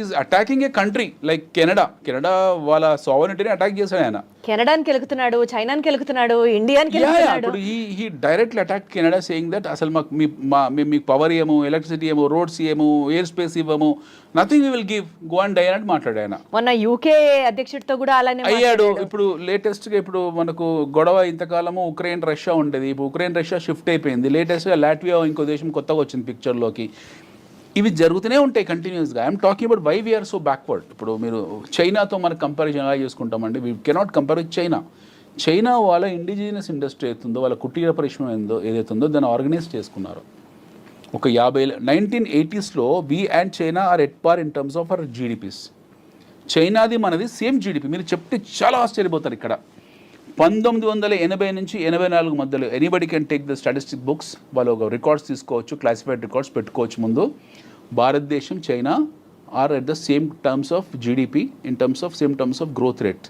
is attacking A country like Canada వాళ్ళ సావరెనిటీని అటాక్ చేశాడు ఆయన. కెనడాని కెలుకుతున్నాడు, చైనాని కెలుకుతున్నాడు, ఇండియాని కెలుకుతున్నాడు. He directly attack Canada saying that అసలు మేము మీకు పవర్ ఇవ్వము, ఎలక్ట్రిసిటీ ఇవ్వము, రోడ్స్ ఇవ్వము, ఎయిర్ స్పేస్ ఇవ్వము, nothing we will give, go and die అని మాట్లాడాడు ఆయన. మొన్న యూకే అధ్యక్షుడితో కూడా అలానే అయ్యాడు. ఇప్పుడు లేటెస్ట్గా ఇప్పుడు మనకు గొడవ ఇంతకాలము ఉక్రెయిన్ రష్యా ఉండేది, ఇప్పుడు ఉక్రెయిన్ రష్యా షిఫ్ట్ అయిపోయింది. లేటెస్ట్గా లాట్వియా ఇంకో దేశం కొత్తగా వచ్చింది పిక్చర్లోకి. ఇవి జరుగుతూనే ఉంటాయి కంటిన్యూస్గా. I'm talking about why we're so backward. ఇప్పుడు మీరు చైనాతో మనకు కంపారిజన్ ఎలా చేసుకుంటామండి? We cannot compare with China. China వాళ్ళ ఇండిజినియస్ ఇండస్ట్రీ అవుతుందో వాళ్ళ కుటీర పరిశ్రమ ఏదైతే ఉందో దాన్ని ఆర్గనైజ్ చేసుకున్నారు. ఒక 1980s we and China are at par in terms of our GDPs. చైనాది మనది సేమ్ జీడిపి. మీరు చెప్తే చాలా ఆశ్చర్యపోతారు. ఇక్కడ 1980 నుంచి 84 మధ్యలో anybody can take the statistic books, వాళ్ళు ఒక రికార్డ్స్ తీసుకోవచ్చు, క్లాసిఫైడ్ రికార్డ్స్ పెట్టుకోవచ్చు. ముందు భారతదేశం China are at the same terms of GDP in terms of same terms of growth rate.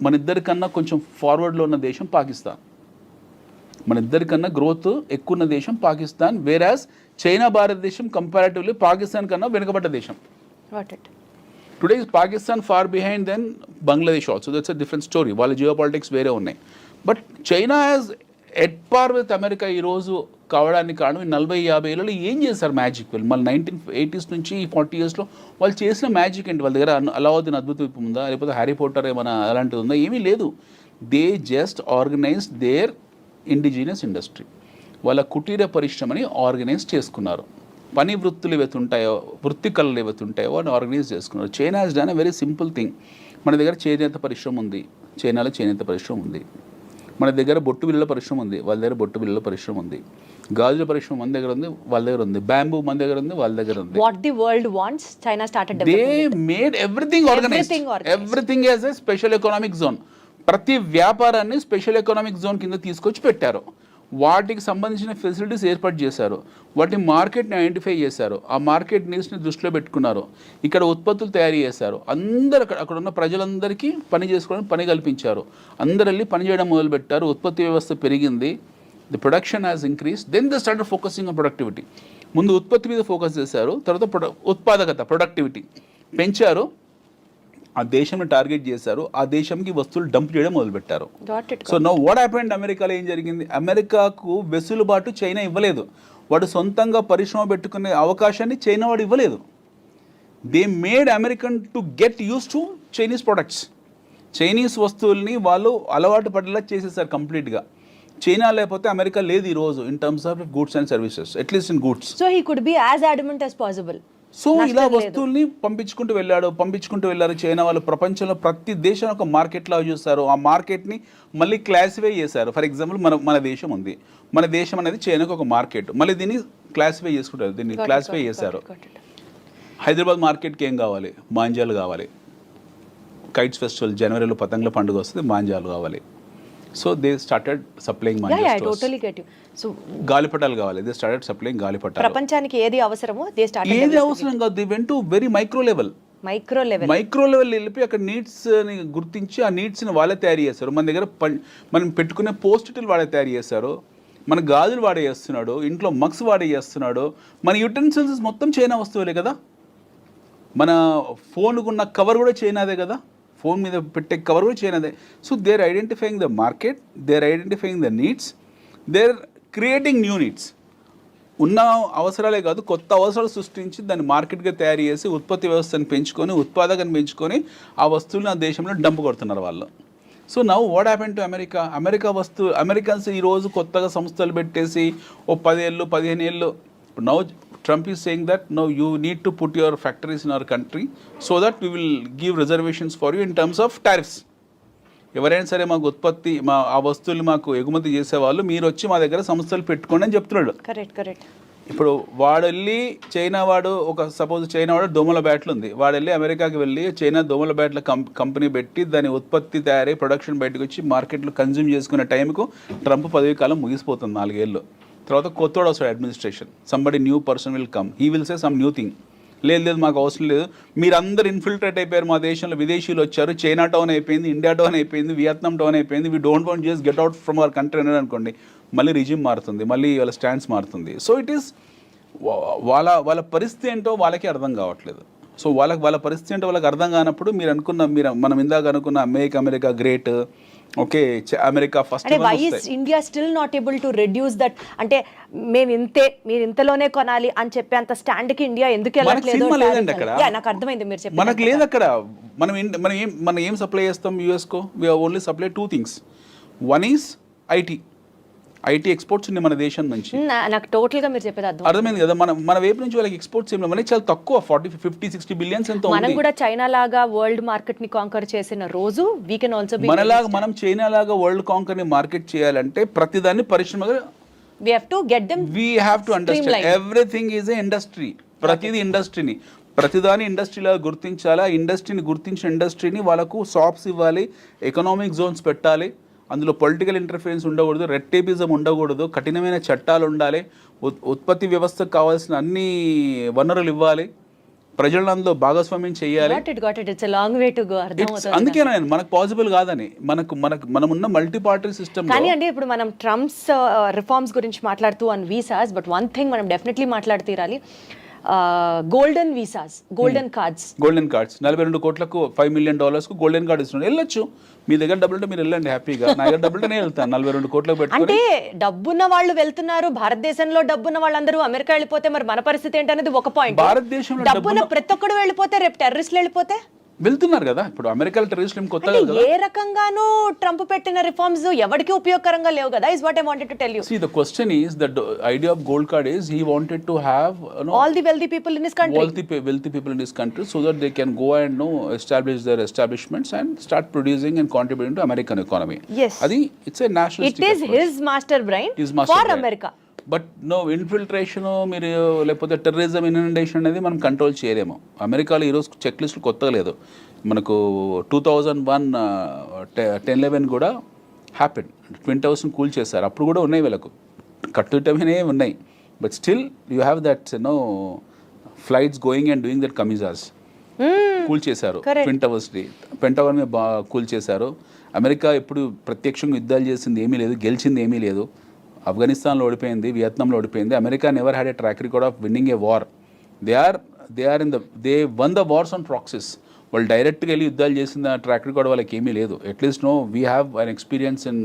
మన ఇద్దరికన్నా కొంచెం ఫార్వర్డ్లో ఉన్న దేశం పాకిస్తాన్. మన ఇద్దరికన్నా గ్రోత్ ఎక్కువ ఉన్న దేశం పాకిస్తాన్. వేరాజ్ చైనా భారతదేశం కంపారిటివ్లీ పాకిస్తాన్ కన్నా వెనుకబడ్డ దేశం. Today is Pakistan far behind then Bangladesh also. That's a different story. వాళ్ళ జియో పాలిటిక్స్ వేరే ఉన్నాయి. But China as at par with America ఈరోజు కావడానికి కారణం 40-50 ఏళ్ళలో ఏం చేశారు మ్యాజిక్. వాళ్ళు మళ్ళీ 1980s నుంచి 40 yearsలో వాళ్ళు చేసిన మ్యాజిక్ ఏంటి? వాళ్ళ దగ్గర అలావుద్దీన్ అద్భుత ద్వీపం ఉందా, లేకపోతే హ్యారీ పోటర్ ఏమైనా అలాంటిది ఉందా? ఏమీ లేదు. They just organize their indigenous industry. వాళ్ళ కుటీర పరిశ్రమని ఆర్గనైజ్ చేసుకున్నారు. పని వృత్తులు ఏవైతే ఉంటాయో, వృత్తి కళలు ఏవైతే ఉంటాయో వాటిని ఆర్గనైజ్ చేసుకున్నారు. China has done a very simple thing. మన దగ్గర చేనేత పరిశ్రమ ఉంది, చైనాలో చేనేత పరిశ్రమ ఉంది. మన దగ్గర బొట్టు బిళ్ళల పరిశ్రమ ఉంది, వాళ్ళ దగ్గర బొట్టు బిళ్ళల పరిశ్రమ ఉంది. గాజుల పరిశ్రమ మన దగ్గర ఉంది, వాళ్ళ దగ్గర ఉంది. బ్యాంబూ మన దగ్గర ఉంది, వాళ్ళ దగ్గర ఉంది. What the world wants, China started They developing it. made everything organized. Everything as a special economic zone. ప్రతి వ్యాపారాన్ని స్పెషల్ ఎకనామిక్ జోన్ కింద తీసుకొచ్చి పెట్టారు. వాటికి సంబంధించిన ఫెసిలిటీస్ ఏర్పాటు చేశారు. వాటి మార్కెట్ని ఐడెంటిఫై చేశారు. ఆ మార్కెట్ నీడ్స్ని దృష్టిలో పెట్టుకున్నారు. ఇక్కడ ఉత్పత్తులు తయారు చేశారు. అందరు అక్కడ ఉన్న ప్రజలందరికీ పని చేసుకోవడానికి పని కల్పించారు. అందరు వెళ్ళి పని చేయడం మొదలుపెట్టారు. ఉత్పత్తి వ్యవస్థ పెరిగింది. The production has increase. Then the started focusing on productivity. ముందు ఉత్పత్తి మీద ఫోకస్ చేశారు, తర్వాత ఉత్పాదకత ప్రొడక్టివిటీ పెంచారు. ఆ దేశంని టార్గెట్ చేశారు. ఆ దేశంకి వస్తువులు డంప్ చేయడం మొదలుపెట్టారు. So now what happened? అమెరికాలో ఏం జరిగింది? అమెరికాకు వెసులుబాటు చైనా ఇవ్వలేదు. వాడు సొంతంగా పరిశ్రమ పెట్టుకునే అవకాశాన్ని చైనా వాడు ఇవ్వలేదు. They made American to get use to Chinese products. Chinese వస్తువుల్ని వాళ్ళు అలవాటు పడేలా చేసేసారు కంప్లీట్గా. చైనా లేకపోతే అమెరికా లేదు ఈరోజు in terms of goods and services, at least in goods. So he could be as adamant as possible. So ఇలా వస్తువుల్ని పంపించుకుంటూ వెళ్ళారు చైనా వాళ్ళు. ప్రపంచంలో ప్రతి దేశం ఒక మార్కెట్ లాగా చూస్తారు. ఆ మార్కెట్ని మళ్ళీ క్లాసిఫై చేశారు. ఫర్ ఎగ్జాంపుల్ మన దేశం ఉంది. మన దేశం అనేది చైనాకు ఒక మార్కెట్. మళ్ళీ దీన్ని క్లాసిఫై చేసుకుంటారు. దీన్ని క్లాసిఫై చేశారు. హైదరాబాద్ మార్కెట్కి ఏం కావాలి? మాంజాలు కావాలి. కైట్స్ ఫెస్టివల్ జనవరిలో పతంగుల పండుగ వస్తుంది, మాంజాలు కావాలి. So they started supplying manja. I totally get you. So గాలిపటాలు కావాలి. దే స్టార్టెడ్ సప్లైయింగ్ గాలిపటాలు. ప్రపంచానికి ఏది అవసరమో దే స్టార్టెడ్. ఏది అవసరం కాదు, they went to very micro level వెళ్ళి అక్కడ నీడ్స్ని గుర్తించి ఆ నీడ్స్ని వాళ్ళే తయారు చేస్తారు. మన దగ్గర మనం పెట్టుకునే పోస్టులు వాడే తయారు చేస్తారు. మన గాజులు వాడే చేస్తున్నాడు, ఇంట్లో మగ్స్ వాడే చేస్తున్నాడు. మన యుటెన్సిల్స్ మొత్తం చైనా వస్తువులే కదా. మన ఫోన్కున్న కవర్ కూడా చైనాదే కదా. ఫోన్ మీద పెట్టే కవర్ కూడా చైనాదే. So they're identifying the market, they're identifying the needs, they're creating new needs. ఉన్న అవసరాలే కాదు, కొత్త అవసరాలు సృష్టించి దాన్ని మార్కెట్గా తయారు చేసి ఉత్పత్తి వ్యవస్థను పెంచుకొని, ఉత్పాదకను పెంచుకొని ఆ వస్తువులను ఆ దేశంలో డంప్ కొడుతున్నారు వాళ్ళు. So now what happen to Americans ఈరోజు కొత్తగా సంస్థలు పెట్టేసి 10 ఏళ్ళు 15 ఏళ్ళు. Now Trump is saying that no, you need to put your factories in our country so that we will give reservations for you in terms of tariffs. ఎవరైనా సరే మాకు ఆ వస్తువులు మాకు ఎగుమతి చేసేవాళ్ళు మీరు వచ్చి మా దగ్గర సంస్థలు పెట్టుకోండి అని చెప్తున్నాడు. కరెక్ట్. ఇప్పుడు వాడు వెళ్ళి చైనా వాడు సపోజ్ చైనా వాడు దోమల బ్యాట్లు ఉంది. వాడు వెళ్ళి అమెరికాకి వెళ్ళి చైనా దోమల బ్యాట్ల కంపెనీ పెట్టి దాని ఉత్పత్తి తయారై ప్రొడక్షన్ బయటకు వచ్చి మార్కెట్లో కన్జ్యూమ్ చేసుకునే టైంకు ట్రంప్ పదవి కాలం ముగిసిపోతుంది 4 ఏళ్ళు. తర్వాత కొత్తోడు వస్తాడు administration. Somebody new person will come, he will say some new thing. లేదు మాకు అవసరం లేదు, మీరందరూ ఇన్ఫిల్ట్రేట్ అయిపోయారు మా దేశంలో, విదేశీయులు వచ్చారు, చైనా టౌన్ అయిపోయింది, ఇండియా టౌన్ అయిపోయింది, వియత్నాం టౌన్ అయిపోయింది, we don't want just get out from our country అనేది అనుకోండి, మళ్ళీ రిజిమ్ మారుతుంది, మళ్ళీ వాళ్ళ స్టాండ్స్ మారుతుంది. సో ఇట్ ఈస్ వాళ్ళ పరిస్థితి ఏంటో వాళ్ళకి అర్థం కావట్లేదు. సో వాళ్ళ పరిస్థితి ఏంటో వాళ్ళకి అర్థం కానప్పుడు మనం ఇందాక అనుకున్న make America great, okay America first. అంటే why is India still not able to reduce that? అంటే మీరు ఇంతలోనే కొనాలి అని చెప్పే అంత స్టాండ్ కి ఇండియా ఎందుకు వెళ్ళట్లేదు? నాకు అర్థమైంది మీరు చెప్పి. మనకు లేదు అక్కడ. మనం ఏం సప్లై చేస్తాం యూఎస్కో? We only supply 2 things. One is IT. IT exports ఉన్నాయి మన దేశం నుంచి. నాకు టోటల్ గా మీరు చెప్పేది అర్థమైంది కదా, మన వైపు నుంచి వాళ్ళకి ఎక్స్పోర్ట్స్ ఏం లేవు, చాలా తక్కువ 40-50-60 బిలియన్స్ ఎంత మనం ఉంది. కూడా చైనా లాగా వరల్డ్ మార్కెట్ ని కాంకర్ చేసిన రోజు వీ కెన్ ఆల్సో బి మనలాగా మనం చైనా లాగా వరల్డ్ కాంకర్ ని మార్కెట్ చేయాలంటే ప్రతిదాన్ని పరిశ్రమగా we have to get them we have to understand streamlined. everything is a industry. ప్రతిది ఇండస్ట్రీని, ప్రతిదాని ఇండస్ట్రీలా గుర్తించాలా, ఇండస్ట్రీని గుర్తించిన ఇండస్ట్రీని వాళ్ళకు షాప్స్ ఇవ్వాలి, ఎకనామిక్ జోన్స్ పెట్టాలి, అందులో పొలిటికల్ ఇంటర్ఫరెన్స్ ఉండకూడదు, రెడ్ టేపిజం ఉండకూడదు, కఠినమైన చట్టాలు ఉండాలి, ఉత్పత్తి వ్యవస్థకు కావాల్సిన అన్ని వనరులు ఇవ్వాలి, ప్రజలను అందులో భాగస్వామ్యం చేయాలి. got it it's a long way to go. అందుకే నేను మనకు పాసిబుల్ కాదని, మనమున్న మల్టీ పార్టీ సిస్టమ్. కానీ అండి ఇప్పుడు మనం ట్రంప్స్ రిఫార్మ్స్ గురించి మాట్లాడుతూ on visas, but one thing మనం డెఫినెట్లీ మాట్లాడుతీరాలి, గోల్డెన్ వీసాస్, గోల్డెన్ కార్డ్స్. 42 కోట్లకు $5 million గోల్డెన్ కార్డ్ ఇస్తున్నాడు. వెళ్ళొచ్చు, మీ దగ్గర డబ్బులు ఉంటే మీరు వెళ్ళండి హ్యాపీగా, నా దగ్గర డబ్బులు నేను వెళ్తాను 42 కోట్లకు పెట్టుకొని. అంటే డబ్బున్న వాళ్ళు వెళ్తున్నారు, భారతదేశంలో డబ్బున్న వాళ్ళందరూ అమెరికా వెళ్ళిపోతే మరి మన పరిస్థితి ఏంటనేది ఒక పాయింట్. భారతదేశంలో డబ్బున్న ప్రతి ఒక్కడు వెళ్ళిపోతే రేపు టెర్రరిస్టులు వెళ్ళిపోతే వెళ్తున్నారు కదా, ఇప్పుడు అమెరికాలో టెర్రరిస్టులు కొత్తగా కదా. ఏ రకంగానూ ట్రంప్ పెట్టిన రిఫార్మ్స్ ఎవరికి ఉపయోగకరంగా లేవు కదా. Is what I wanted to tell you. See, the question is, the idea of gold card is he wanted to have all the wealthy people in his country, wealthy people in his country, so that they can go and establish their establishments and start producing and contributing to American economy. Yes, adi it's a nationalistic it is approach. his master brain for America. But no infiltration, మీరు లేకపోతే terrorism infiltration అనేది మనం control చేయలేము. అమెరికాలో ఈరోజు check లిస్టులు కొత్తగా లేదు, మనకు 2001 10/11 కూడా హ్యాపెన్, ట్విన్ టవర్స్ని కూల్ చేశారు, అప్పుడు కూడా ఉన్నాయి వీళ్ళకు, కట్టుటమే ఉన్నాయి. But still you have that flights going and doing that kamikazes కూల్ చేశారు, ట్విన్ టవర్స్ని, పెంటగాన్ మీద కూల్ చేశారు. అమెరికా ఎప్పుడు ప్రత్యక్షంగా యుద్ధాలు చేసింది ఏమీ లేదు, గెలిచింది ఏమీ లేదు. ఆఫ్ఘనిస్తాన్లో ఓడిపోయింది, వియత్నాంలో ఓడిపోయింది. America never had a track record of winning a war. They one the wars on praxis. వాళ్ళు డైరెక్ట్గా వెళ్ళి యుద్ధాలు చేసిన ట్రాక్ రికార్డ్ వాళ్ళకి ఏమీ లేదు. At least we have an experience in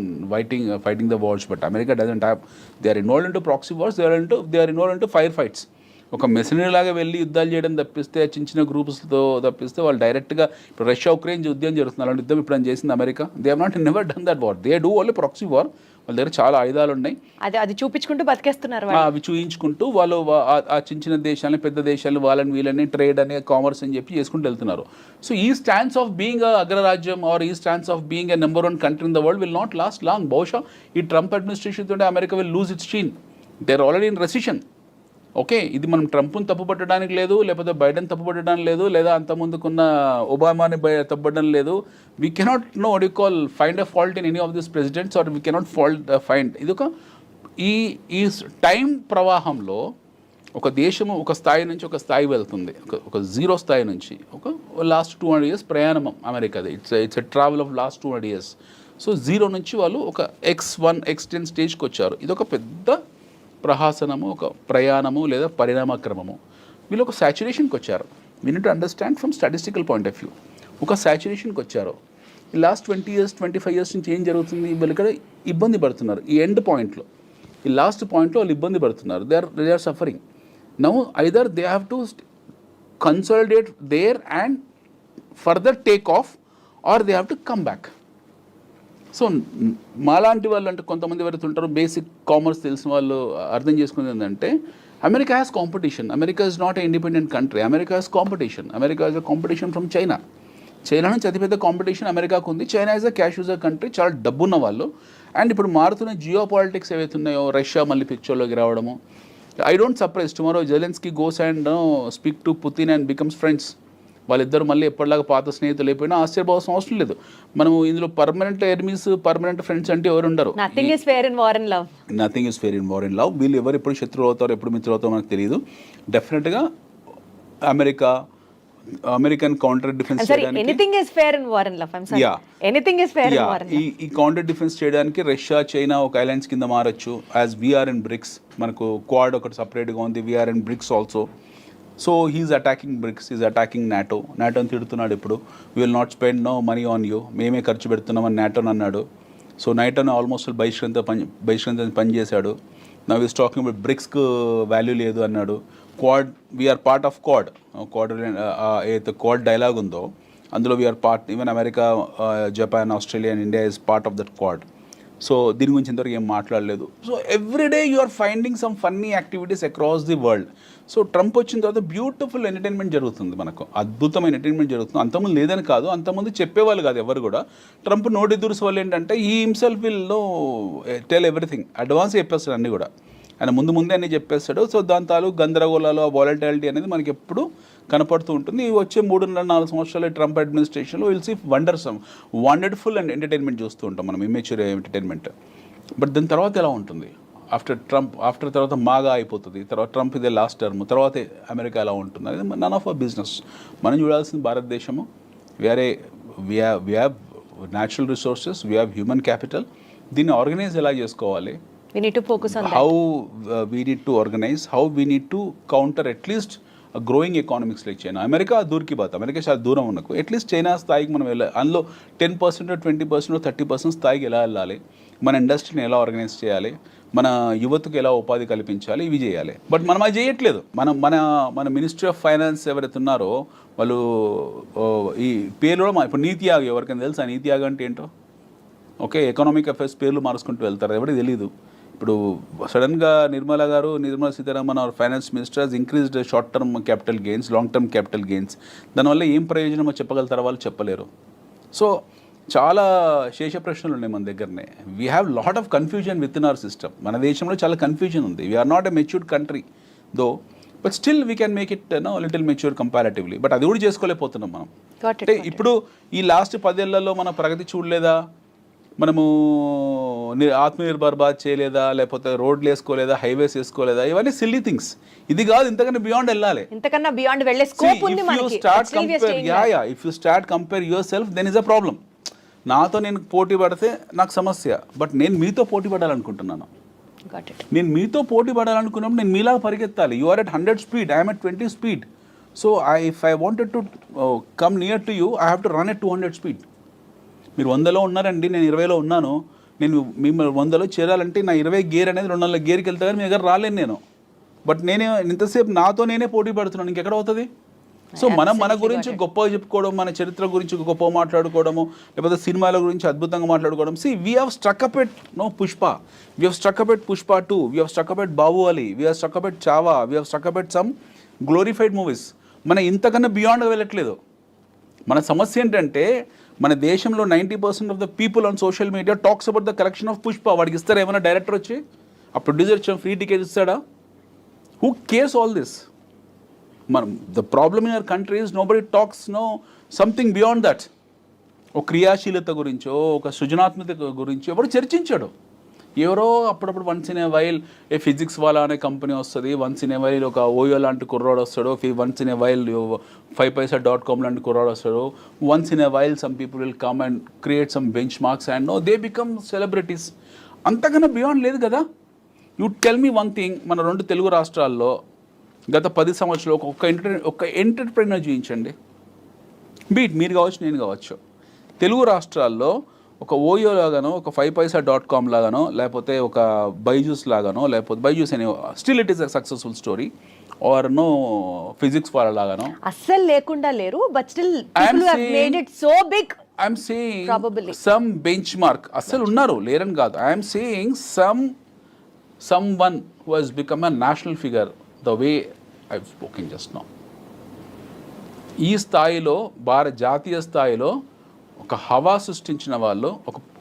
fighting the wars, but America doesn't have. They are involved in to proxy wars, they are involved in to fire fights. ఒక machinery లాగా వెళ్ళి యుద్ధాలు చేయడం తప్పిస్తే, చిన్న చిన్న గ్రూప్స్తో తప్పిస్తే, వాళ్ళు డైరెక్ట్గా ఇప్పుడు రష్యా ఉక్రెయిన్ యుద్ధం జరుగుతుంది, అలాంటి యుద్ధం ఇప్పుడు చేసింది America. They have not never done that war, they do only proxy war. వాళ్ళ దగ్గర చాలా ఆయుధాలు ఉన్నాయి, అది చూపించుకుంటూ బతికేస్తున్నారు. అవి చూయించుకుంటూ వాళ్ళు ఆ చిన్న చిన్న దేశాలని, పెద్ద దేశాలు, వాళ్ళని వీళ్ళని ట్రేడ్ అని, కామర్స్ అని చెప్పి చేసుకుంటూ వెళ్తున్నారు. సో ఈ స్టాన్స్ ఆఫ్ బీయింగ్ అగ్రరాజ్యం ఆర్ ఈ stance of being a number 1 country in the world will not last long. బహుశా ఈ ట్రంప్ అడ్మినిస్ట్రేషన్ తోటి America will lose its sheen. They are already in recession. Okay, ఇది మనం ట్రంప్ని తప్పుపట్టడానికి లేదు, లేకపోతే బైడెన్ తప్పుపట్టడానికి లేదు, లేదా అంతకుముందుకున్న ఒబామాని తప్పుపట్టడం లేదు. We cannot no what you call find a fault in any of this presidents, or we cannot find. ఇది ఒక ఈ టైం ప్రవాహంలో ఒక దేశము ఒక స్థాయి నుంచి ఒక స్థాయి వెళ్తుంది, ఒక జీరో స్థాయి నుంచి ఒక లాస్ట్ 200 years ప్రయాణం అమెరికాది. It's a travel of last 200 years. So zero నుంచి వాళ్ళు ఒక X1 X10 స్టేజ్కి వచ్చారు. ఇది ఒక పెద్ద ప్రహాసనము, ఒక ప్రయాణము లేదా పరిణామక్రమము. వీళ్ళు ఒక సాచురేషన్కి వచ్చారు. We need to understand from statistical point of view. ఒక సాచురేషన్కి వచ్చారు. ఈ లాస్ట్ 20 years 25 years నుంచి ఏం జరుగుతుంది, వీళ్ళు ఇక్కడ ఇబ్బంది పడుతున్నారు. ఈ ఎండ్ పాయింట్లో, ఈ లాస్ట్ పాయింట్లో వాళ్ళు ఇబ్బంది పడుతున్నారు. They are suffering. Now either they have to consolidate there and further take off, or they have to come back. So మాలాంటి వాళ్ళు, అంటే కొంతమంది ఎవరైతే ఉంటారో బేసిక్ కామర్స్ తెలిసిన వాళ్ళు అర్థం చేసుకునేది ఏంటంటే, America has competition. America is not a independent country. America has competition. America has a competition from China. China నుంచి అతిపెద్ద కాంపిటీషన్ అమెరికాకు ఉంది. China is a cash user country, చాలా డబ్బున్న వాళ్ళు. అండ్ ఇప్పుడు మారుతున్న జియో పాలిటిక్స్ ఏవైతే ఉన్నాయో, రష్యా మళ్ళీ పిక్చర్లోకి రావడము. I don't surprise tomorrow Zelensky goes and speak to Putin and becomes friends. వాళ్ళిద్దరు మళ్ళీ ఎప్పటిలాగా పాత స్నేహితులు అయిపోయినా ఆశ్చర్యపోవాల్సిన అవసరం లేదు. మనం ఇందులో పర్మనెంట్ ఎనిమీస్, పర్మనెంట్ ఫ్రెండ్స్ అంటే ఎవరు ఉండరు. Nothing is fair in war and love. వీళ్ళు ఎవరు ఎప్పుడు శత్రువులు అవుతారో, ఎప్పుడు మిత్రులు అవుతారో మనకు తెలియదు. డెఫినెట్గా అమెరికన్ కౌంటర్ డిఫెన్స్ ఈ కౌంటర్ డిఫెన్స్ చేయడానికి రష్యా, చైనా ఒక అలయన్స్ కింద మారచ్చు. యాజ్ వీఆర్ ఇన్ బ్రిక్స్, మనకు క్వాడ్ ఒకటి సపరేట్గా ఉంది, we're in BRICS also. So he's attacking BRICS, is attacking నాటోని తిడుతున్నాడు. ఇప్పుడు we will not spend no money on you, మేమే ఖర్చు పెడుతున్నామని నాటోని అన్నాడు. సో నాటోని ఆల్మోస్ట్ బహిష్కరించ పనిచేశాడు. నవ్ ఈస్ టాకింగ్ అబౌట్ బ్రిక్స్కు వాల్యూ లేదు అన్నాడు. Quad, we're part of Quad ఏదైతే క్వాడ్ డైలాగ్ ఉందో అందులో we're part. Even America, Japan, Australia and India is part of that Quad. So దీని గురించి ఇంతవరకు ఏం మాట్లాడలేదు. So everyday you are finding some funny activities across the world. So Trump వచ్చిన తర్వాత బ్యూటిఫుల్ ఎంటర్టైన్మెంట్ జరుగుతుంది, మనకు అద్భుతమైన ఎంటర్టైన్మెంట్ జరుగుతుంది. అంతకుముందు లేదని కాదు, అంతకుముందు చెప్పేవాళ్ళు కాదు ఎవరు కూడా. ట్రంప్ నోటి దురుసు వల్ల ఏంటంటే ఈ himself will know tell everything, advance చెప్పేస్తాడు అన్నీ కూడా. ఆయన ముందే అన్నీ చెప్పేస్తాడు. సో దాని తాలూకు గందరగోళాలు, వాలటాలిటీ అనేది మనకి ఎప్పుడు కనపడుతూ ఉంటుంది. ఈ వచ్చే 3.5-4 సంవత్సరాలు ట్రంప్ అడ్మినిస్ట్రేషన్లో will see wonderful and entertainment చూస్తూ ఉంటాం మనం, ఇమ్మెచ్యూర్ ఎంటర్టైన్మెంట్. బట్ దాని తర్వాత ఎలా ఉంటుంది ఆఫ్టర్ తర్వాత మాగా అయిపోతుంది, తర్వాత ట్రంప్ ఇదే లాస్ట్ టర్మ్, తర్వాత అమెరికా ఎలా ఉంటుంది అనేది నన్ ఆఫ్ అవర్ బిజినెస్. మనం చూడాల్సింది భారతదేశము, we have natural resources, we have human capital. దీన్ని ఆర్గనైజ్ ఎలా చేసుకోవాలి, we need to focus on how we need to organize, how we need to counter at least a growing economics like China. America దూరికి బాత్, America చాలా దూరం ఉన్నకు at least China స్థాయికి మనం వెళ్ళాలి. అందులో 10%, 20%, 30% స్థాయికి ఎలా వెళ్ళాలి, మన ఇండస్ట్రీని ఎలా ఆర్గనైజ్ చేయాలి, మన యువతకు ఎలా ఉపాధి కల్పించాలి, ఇవి చేయాలి. బట్ మనం అది చేయట్లేదు. మన మినిస్ట్రీ ఆఫ్ ఫైనాన్స్ ఎవరైతే ఉన్నారో వాళ్ళు ఈ పేర్లు ఇప్పుడు నీతి ఆయోగ్, ఎవరికైనా తెలుసా నీతి ఆయోగ్ అంటే ఏంటో? ఓకే, ఎకనామిక్ అఫైర్స్ పేర్లు మార్చుకుంటూ వెళ్తారు, ఎవరికి తెలీదు. ఇప్పుడు సడన్గా Nirmala Sitharaman our finance minister has increased short term capital gains, long term capital gains. దానివల్ల ఏం ప్రయోజనమో చెప్పగలుగుతారో వాళ్ళు చెప్పలేరు. సో చాలా శేష ప్రశ్నలు ఉన్నాయి మన దగ్గరనే. We have lot of confusion with in our system. మన దేశంలో చాలా కన్ఫ్యూజన్ ఉంది. We are not a matured country though, but still we can make it little mature comparatively. But అది కూడా చేసుకోలేకపోతున్నాం మనం. అంటే ఇప్పుడు ఈ లాస్ట్ 10 ఏళ్లలో మన ప్రగతి చూడలేదా, మనము ఆత్మనిర్భర్ భారత్ చేయలేదా, లేకపోతే రోడ్లు వేసుకోలేదా, హైవేస్ వేసుకోలేదా, ఇవన్నీ సిల్లీ థింగ్స్. ఇది కాదు, ఇంతకన్నా బియాండ్ వెళ్ళాలి, ఇంతకన్నా బియాండ్ వెళ్ళే స్కోప్ ఉంది మనకి. If you start compare yourself then is a problem. నాతో నేను పోటీ పడితే నాకు సమస్య, బట్ నేను మీతో పోటీ పడాలనుకుంటున్నాను. నేను మీతో పోటీ పడాలనుకున్నప్పుడు నేను మీలాగా పరిగెత్తాలి. You are at 100 speed, I'm at 20 speed. So if I wanted to come near to you, I have to run at 200 speed. మీరు 100లో ఉన్నారండి, నేను 20లో ఉన్నాను. నేను మిమ్మల్ని 100లో చేరాలంటే నా 20 గేర్ అనేది 200 గేర్కి వెళ్తే కానీ మీ దగ్గర రాలేను నేను. బట్ నేనే ఇంతసేపు నాతో నేనే పోటీ పడుతున్నాను, ఇంకెక్కడ అవుతుంది? సో మన గురించి గొప్పగా చెప్పుకోవడం, మన చరిత్ర గురించి గొప్పగా మాట్లాడుకోవడము, లేకపోతే సినిమాల గురించి అద్భుతంగా మాట్లాడుకోవడం. We have struck up at Pushpa, we have struck up at Pushpa 2, we have struck up at Baahubali, we have struck up at Chhaava, we have struck up at some glorified movies. మన ఇంతకన్నా బియాండ్గా వెళ్ళట్లేదు. మన సమస్య ఏంటంటే మన దేశంలో 90% of the people on social media talks about the collection of Pushpa. వాడికి ఇస్తారా ఏమైనా డైరెక్టర్ వచ్చి? ఆ ప్రొడ్యూసర్ ఇచ్చిన ఫ్రీ టికెట్ ఇస్తాడా? Who cares all this? The problem in our country is nobody talks something beyond that. ఒక క్రియాశీలత గురించో, ఒక సృజనాత్మకత గురించో ఎవరు చర్చించాడు? ఎవరో అప్పుడప్పుడు once in a while A physics వాళ్ళ అనే కంపెనీ వస్తుంది, వన్స్ ఇన్ ఏ వైల్ ఒక ఓయో లాంటి కుర్రాడు వస్తాడు, once in a while 5paisa.com లాంటి కుర్రాడు వస్తాడు, once in a while some people will come and create some bench marks and they become celebrities. అంతకన్నా బియాండ్ లేదు కదా. You tell me one thing, మన 2 తెలుగు రాష్ట్రాల్లో గత 10 సంవత్సరాలు ఒక ఎంటర్ప్రెన్యూర్ చూపించండి. బీట్ మీరు కావచ్చు, నేను కావచ్చు. తెలుగు రాష్ట్రాల్లో ఒక ఓయో లాగానో, ఒక 5paisa.com లాగానో, లేకపోతే ఒక బైజూస్ లాగానో, లేకపోతే బైజూస్ అనే still it is a successful story, or physics వాళ్ళ లాగానో అస్సల్ లేకుండా లేరు. But still people have made it so big. I'm saying some benchmark అస్సలు ఉన్నారు, లేరని కాదు. I'm saying someone who has become a national figure the way I've spoken just now. ఈ స్థాయిలో జాతీయ స్థాయిలో ఒక హవా సృష్టించిన వాళ్ళు,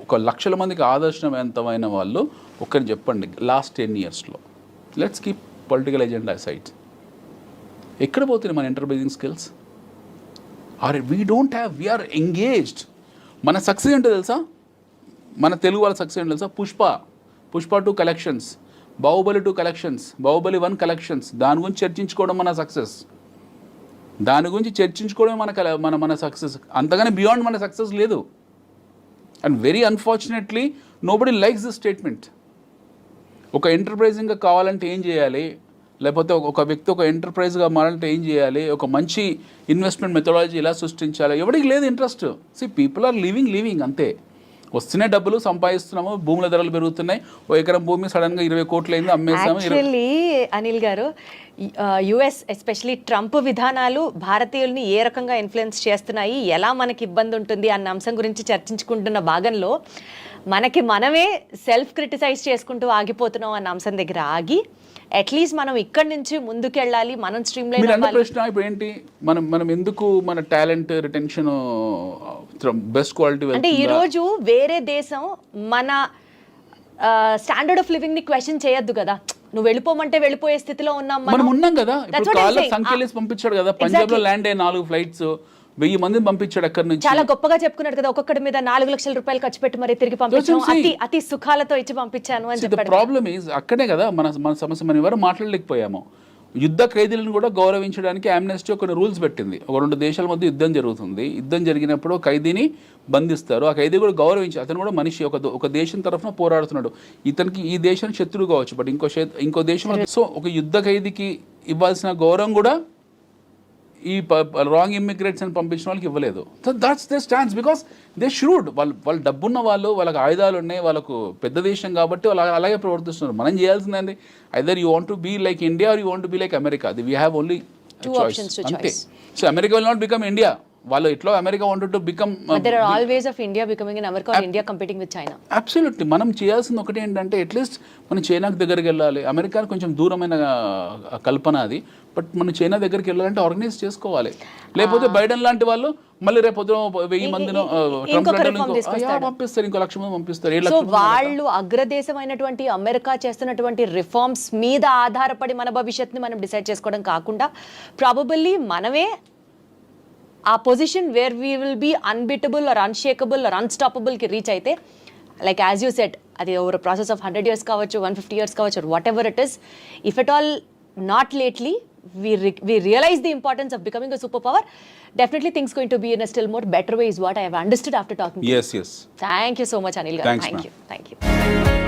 ఒక లక్షల మందికి ఆదర్శవంతమైన వాళ్ళు ఒకరిని చెప్పండి లాస్ట్ 10 yearsలో. Let's keep political agenda side. ఎక్కడ పోతుంది మన ఎంటర్ప్రైజింగ్ స్కిల్స్? We are engaged. మన సక్సెస్ ఏంటో తెలుసా? మన తెలుగు వాళ్ళ సక్సెస్ ఏంటో తెలుసా? Pushpa 2 collections, Baahubali 2 collections, Baahubali 1 collections. దాని గురించి చర్చించుకోవడం మన సక్సెస్. దాని గురించి చర్చించుకోవడమే మన సక్సెస్. అంతగానే బియాండ్ మన సక్సెస్ లేదు. And very unfortunately nobody likes this statement. ఒక ఎంటర్ప్రైజింగ్గా కావాలంటే ఏం చేయాలి, లేకపోతే ఒక వ్యక్తి ఒక ఎంటర్ప్రైజ్గా మారాలంటే ఏం చేయాలి, ఒక మంచి ఇన్వెస్ట్మెంట్ మెథడాలజీ ఎలా సృష్టించాలి, ఎవరికి లేదు ఇంట్రెస్ట్. పీపుల్ ఆర్ లివింగ్ అంతే. వస్తున్నాయి డబ్బులు, సంపాదిస్తున్నాము, భూముల ధరలు పెరుగుతున్నాయి. ఓ ఎకరం భూమి సడన్ గా 20 కోట్లు అయింది, అమ్మేసాము. యాక్చువల్లీ అనిల్ గారు, యుఎస్ ఎస్పెషలీ ట్రంప్ విధానాలు భారతీయుల్ని ఏ రకంగా ఇన్ఫ్లుయెన్స్ చేస్తున్నాయి, ఎలా మనకి ఇబ్బంది ఉంటుంది అన్న అంశం గురించి చర్చించుకుంటున్న భాగంలో మనకి మనమే సెల్ఫ్ క్రిటిసైజ్ చేసుకుంటూ ఆగిపోతున్నాం అన్న అంశం దగ్గర ఆగి అట్లీస్ట్ మనం ఇక్కడి నుంచి ముందుకెళ్ళాలి, మనం స్ట్రీమ్ లైన్ మీరు అన్న ప్రశ్న ఇప్పుడు ఏంటి, మనం ఎందుకు మన టాలెంట్ రిటెన్షన్ బెస్ట్ క్వాలిటీ అంటే ఈ రోజు వేరే దేశం మన స్టాండర్డ్ ఆఫ్ లివింగ్ ని క్వశ్చన్ చేయొద్దు కదా. నువ్వు వెళ్ళిపోమంటే వెళ్ళిపోయే స్థితిలో ఉన్నాం మనం ఉన్నాం కదా. ఇప్పుడు కాళ్ళ సంఖ్యలేసి పంపించాడు కదా, పంజాబ్ లో ల్యాండ్ అయ్యే 4 ఫ్లైట్స్ 1000 మందిని పంపించాడు అక్కడి నుంచి. చాలా గొప్పగా చెప్పుకున్నాడు కదా, ఒక్కొక్కటి మీద 4 లక్షల రూపాయలు ఖర్చు పెట్టి మరి తిరిగి పంపించాను, అతి సుఖాలతో ఇచ్చి పంపించాను అని చెప్పాడు. ప్రాబ్లమ్ ఈజ్ అక్కడే కదా మన సమస్య. మనం ఎవరు మాట్లాడలేకపోయాము. యుద్ధ ఖైదీలను కూడా గౌరవించడానికి ఆమ్నెస్టీ కొన్ని రూల్స్ పెట్టింది. ఒక 2 దేశాల మధ్య యుద్ధం జరుగుతుంది. యుద్ధం జరిగినప్పుడు ఖైదీని బంధిస్తారు. ఆ ఖైదీ కూడా గౌరవించి, అతను కూడా మనిషి, ఒక దేశం తరఫున పోరాడుతున్నాడు. ఇతనికి ఈ దేశానికి శత్రువు కావచ్చు, బట్ ఇంకో దేశం. సో ఒక యుద్ధ ఖైదీకి ఇవ్వాల్సిన గౌరవం కూడా ఈ రాంగ్ ఇమ్మిగ్రేట్స్ అని పంపించిన వాళ్ళకి ఇవ్వలేదు. So that's they stands because they should. వాళ్ళు డబ్బున్న వాళ్ళు, వాళ్ళకి ఆయుధాలు ఉన్నాయి, వాళ్ళకు పెద్ద దేశం కాబట్టి వాళ్ళు అలాగే ప్రవర్తిస్తున్నారు. మనం చేయాల్సిందండి, either you want to be like India or you want to be like America. We have only choice అంతే. So America will not become India. వాళ్ళు ఎట్లా America wanted to become, there are all ways of India becoming in America or India competing with China. Absolutely. మనం చేయాల్సింది ఒకటి ఏంటంటే at least మనం చైనాకి దగ్గరికి వెళ్ళాలి. అమెరికా కొంచెం దూరమైన కల్పన అది, బట్ మనం చైనా దగ్గరికి వెళ్ళాలంటే ఆర్గనైజ్ చేసుకోవాలి. లేకపోతే బైడెన్ లాంటి వాళ్ళు మళ్ళీ రేపు 1000 మందిని పంపిస్తారు, ఇంకో 1,00,000 మంది పంపిస్తారు. సో వాళ్ళు అగ్రదేశమైనటువంటి అమెరికా చేస్తున్నటువంటి రిఫార్మ్స్ మీద ఆధారపడి మన భవిష్యత్తుని మనం డిసైడ్ చేసుకోవడం కాకుండా ప్రాబబల్లీ మనమే ఆ position where we will be unbeatable or unshakable or అన్స్టాపబుల్కి రీచ్ అయితే, లైక్ యాజ్ యూ సెట్, అది ఓవర్ ప్రాసెస్ ఆఫ్ 100 years కావచ్చు, 150 years కావచ్చు, whatever it is, if at all not lately we realize the importance of becoming a superpower, definitely things going to be in a still more better way is what I have understood after talking to you. Yes. Thank you so much, Anil garu. Thanks, Thank you.